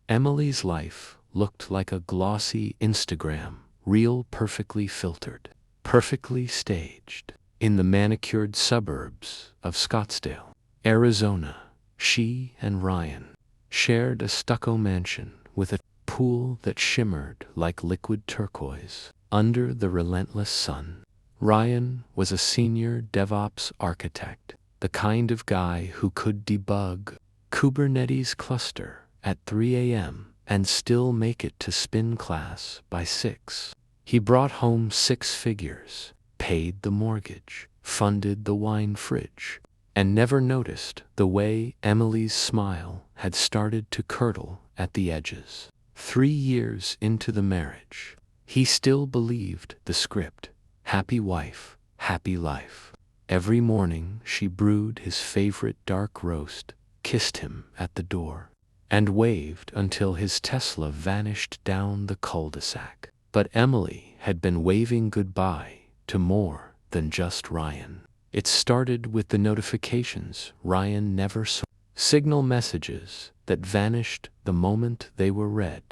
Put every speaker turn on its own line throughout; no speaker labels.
Emily's life looked like a glossy Instagram reel, perfectly filtered, perfectly staged. In the manicured suburbs of Scottsdale, Arizona, she and Ryan shared a stucco mansion with a pool that shimmered like liquid turquoise under the relentless sun. Ryan was a senior DevOps architect, the kind of guy who could debug Kubernetes cluster at 3 a.m. and still make it to spin class by 6. He brought home 6 figures, paid the mortgage, funded the wine fridge, and never noticed the way Emily's smile had started to curdle at the edges. 3 years into the marriage, he still believed the script: happy wife, happy life. Every morning she brewed his favorite dark roast, kissed him at the door, and waved until his Tesla vanished down the cul-de-sac. But Emily had been waving goodbye to more than just Ryan. It started with the notifications Ryan never saw, signal messages that vanished the moment they were read.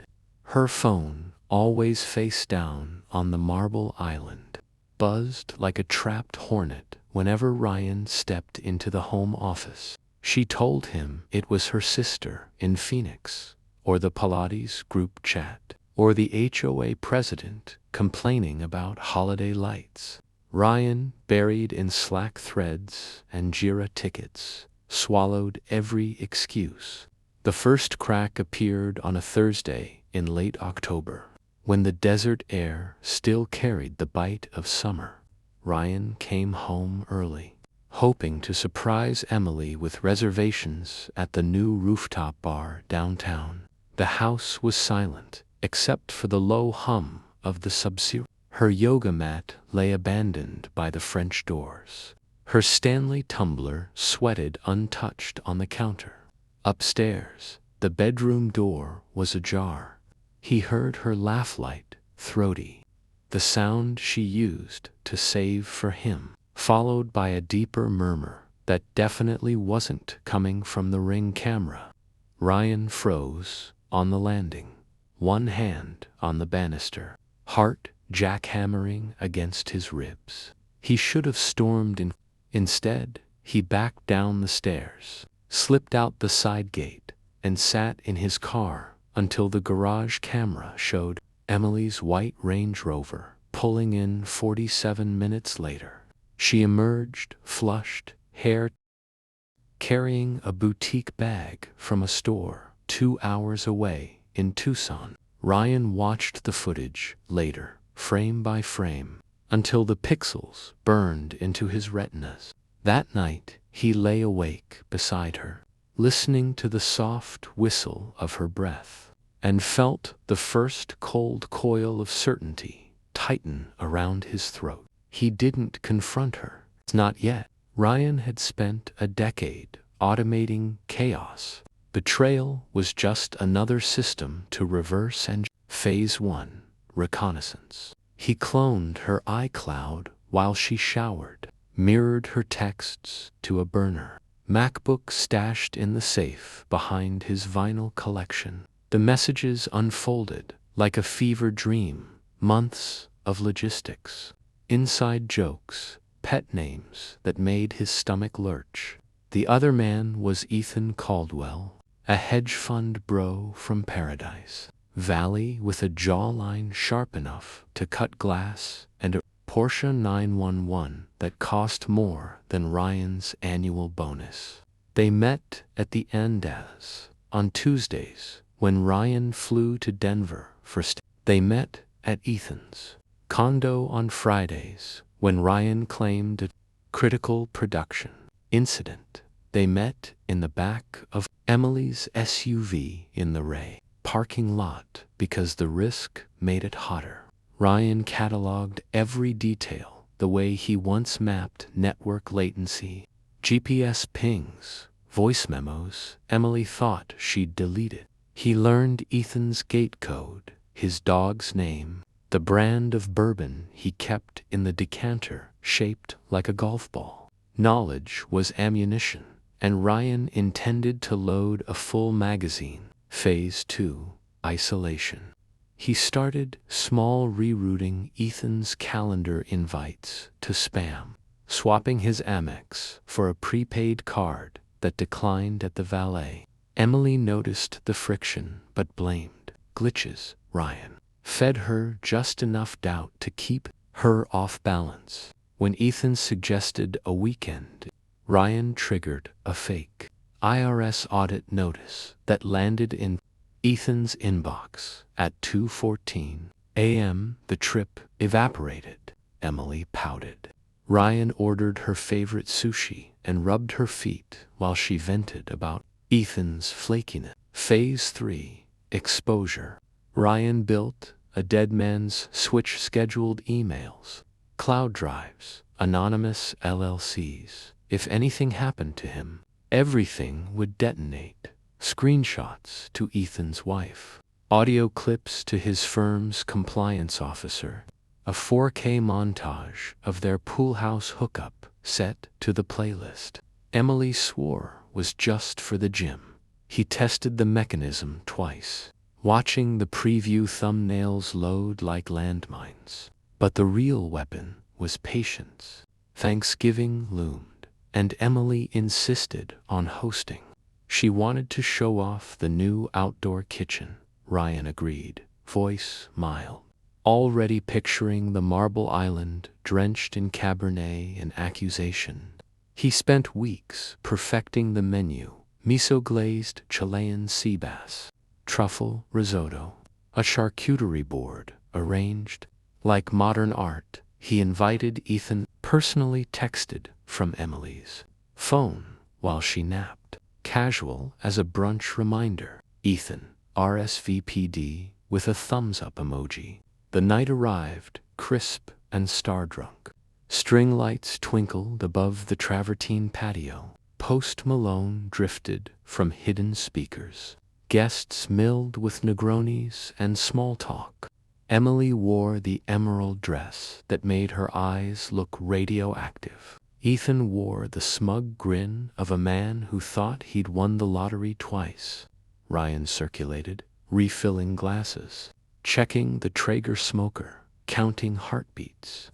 Her phone, always face down on the marble island, buzzed like a trapped hornet whenever Ryan stepped into the home office. She told him it was her sister in Phoenix, or the Pilates group chat, or the HOA president complaining about holiday lights. Ryan, buried in Slack threads and Jira tickets, swallowed every excuse. The first crack appeared on a Thursday in late October, when the desert air still carried the bite of summer. Ryan came home early, hoping to surprise Emily with reservations at the new rooftop bar downtown. The house was silent, except for the low hum of the Sub-Zero. Her yoga mat lay abandoned by the French doors. Her Stanley tumbler sweated untouched on the counter. Upstairs, the bedroom door was ajar. He heard her laugh, light, throaty, the sound she used to save for him, followed by a deeper murmur that definitely wasn't coming from the Ring camera. Ryan froze on the landing, one hand on the banister, heart jackhammering against his ribs. He should have stormed in. Instead, he backed down the stairs, slipped out the side gate, and sat in his car until the garage camera showed Emily's white Range Rover pulling in 47 minutes later. She emerged, flushed, hair, carrying a boutique bag from a store 2 hours away in Tucson. Ryan watched the footage later, frame by frame, until the pixels burned into his retinas. That night, he lay awake beside her, listening to the soft whistle of her breath, and felt the first cold coil of certainty tighten around his throat. He didn't confront her. Not yet. Ryan had spent a decade automating chaos. Betrayal was just another system to reverse engineer. Phase 1, reconnaissance. He cloned her iCloud while she showered, mirrored her texts to a burner MacBook stashed in the safe behind his vinyl collection. The messages unfolded like a fever dream, months of logistics, inside jokes, pet names that made his stomach lurch. The other man was Ethan Caldwell, a hedge fund bro from Paradise Valley with a jawline sharp enough to cut glass and a Porsche 911 that cost more than Ryan's annual bonus. They met at the Andaz on Tuesdays when Ryan flew to Denver for They met at Ethan's condo on Fridays when Ryan claimed a critical production incident. They met in the back of Emily's SUV in the Ray parking lot because the risk made it hotter. Ryan cataloged every detail the way he once mapped network latency, GPS pings, voice memos Emily thought she'd deleted. He learned Ethan's gate code, his dog's name, the brand of bourbon he kept in the decanter shaped like a golf ball. Knowledge was ammunition, and Ryan intended to load a full magazine Phase 2. Isolation. He started small, rerouting Ethan's calendar invites to spam, swapping his Amex for a prepaid card that declined at the valet. Emily noticed the friction but blamed glitches. Ryan fed her just enough doubt to keep her off balance. When Ethan suggested a weekend, Ryan triggered a fake IRS audit notice that landed in Ethan's inbox at 2:14 a.m. The trip evaporated. Emily pouted. Ryan ordered her favorite sushi and rubbed her feet while she vented about Ethan's flakiness. Phase 3. Exposure. Ryan built a dead man's switch, scheduled emails, cloud drives, anonymous LLCs. If anything happened to him, everything would detonate. Screenshots to Ethan's wife, audio clips to his firm's compliance officer, a 4K montage of their pool house hookup set to the playlist Emily swore was just for the gym. He tested the mechanism twice, watching the preview thumbnails load like landmines. But the real weapon was patience. Thanksgiving loomed, and Emily insisted on hosting. She wanted to show off the new outdoor kitchen. Ryan agreed, voice mild, already picturing the marble island drenched in Cabernet and accusation. He spent weeks perfecting the menu: miso-glazed Chilean sea bass, truffle risotto, a charcuterie board arranged like modern art. He invited Ethan, personally texted from Emily's phone while she napped, casual as a brunch reminder. Ethan RSVP'd with a thumbs-up emoji. The night arrived, crisp and star-drunk. String lights twinkled above the travertine patio. Post Malone drifted from hidden speakers. Guests milled with Negronis and small talk. Emily wore the emerald dress that made her eyes look radioactive. Ethan wore the smug grin of a man who thought he'd won the lottery twice. Ryan circulated, refilling glasses, checking the Traeger smoker, counting heartbeats.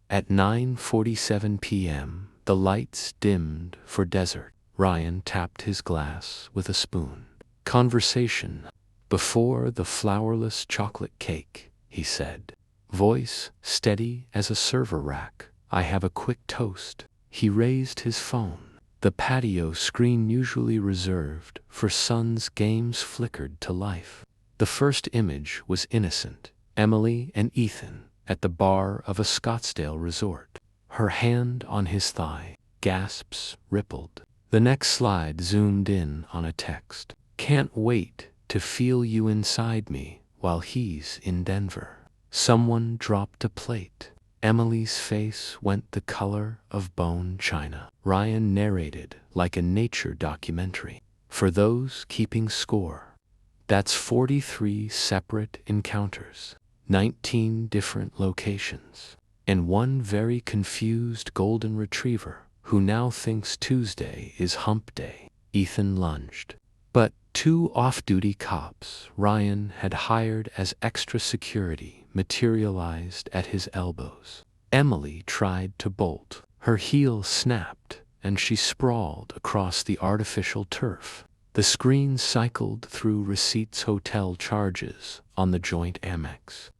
At 9:47 p.m., the lights dimmed for dessert. Ryan tapped his glass with a spoon. Conversation. Before the flourless chocolate cake, he said, voice steady as a server rack. I have a quick toast. He raised his phone. The patio screen, usually reserved for sons' games, flickered to life. The first image was innocent. Emily and Ethan at the bar of a Scottsdale resort. Her hand on his thigh. Gasps rippled. The next slide zoomed in on a text. Can't wait to feel you inside me while he's in Denver. Someone dropped a plate. Emily's face went the color of bone china. Ryan narrated like a nature documentary. For those keeping score, that's 43 separate encounters, 19 different locations, and one very confused golden retriever who now thinks Tuesday is hump day. Ethan lunged. But 2 off-duty cops Ryan had hired as extra security materialized at his elbows. Emily tried to bolt. Her heel snapped, and she sprawled across the artificial turf. The screen cycled through receipts, hotel charges on the joint Amex.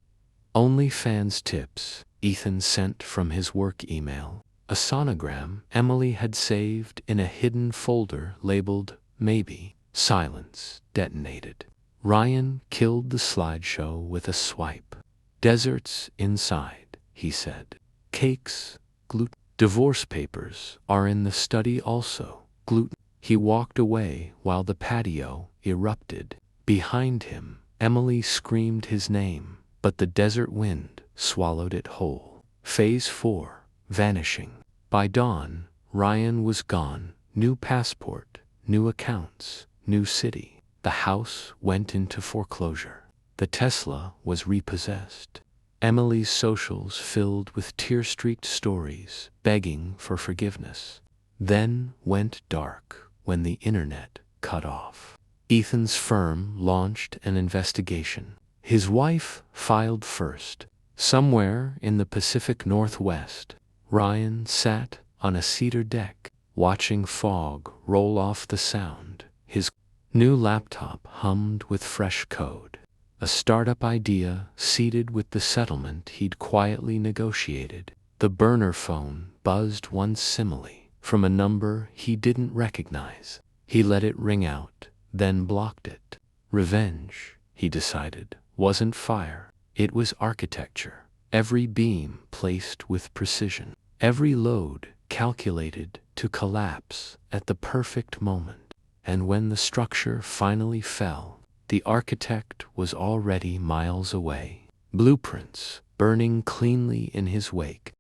OnlyFans tips Ethan sent from his work email. A sonogram Emily had saved in a hidden folder labeled Maybe. Silence detonated. Ryan killed the slideshow with a swipe. Deserts inside, he said. Cakes, gluten. Divorce papers are in the study also. Gluten. He walked away while the patio erupted. Behind him, Emily screamed his name, but the desert wind swallowed it whole. Phase 4. Vanishing. By dawn, Ryan was gone. New passport, new accounts, new city. The house went into foreclosure. The Tesla was repossessed. Emily's socials filled with tear-streaked stories begging for forgiveness. Then went dark when the internet cut off. Ethan's firm launched an investigation. His wife filed first. Somewhere in the Pacific Northwest, Ryan sat on a cedar deck, watching fog roll off the Sound. His new laptop hummed with fresh code. A startup idea seeded with the settlement he'd quietly negotiated. The burner phone buzzed once similarly from a number he didn't recognize. He let it ring out, then blocked it. Revenge, he decided, wasn't fire. It was architecture. Every beam placed with precision. Every load calculated to collapse at the perfect moment. And when the structure finally fell, the architect was already miles away. Blueprints burning cleanly in his wake.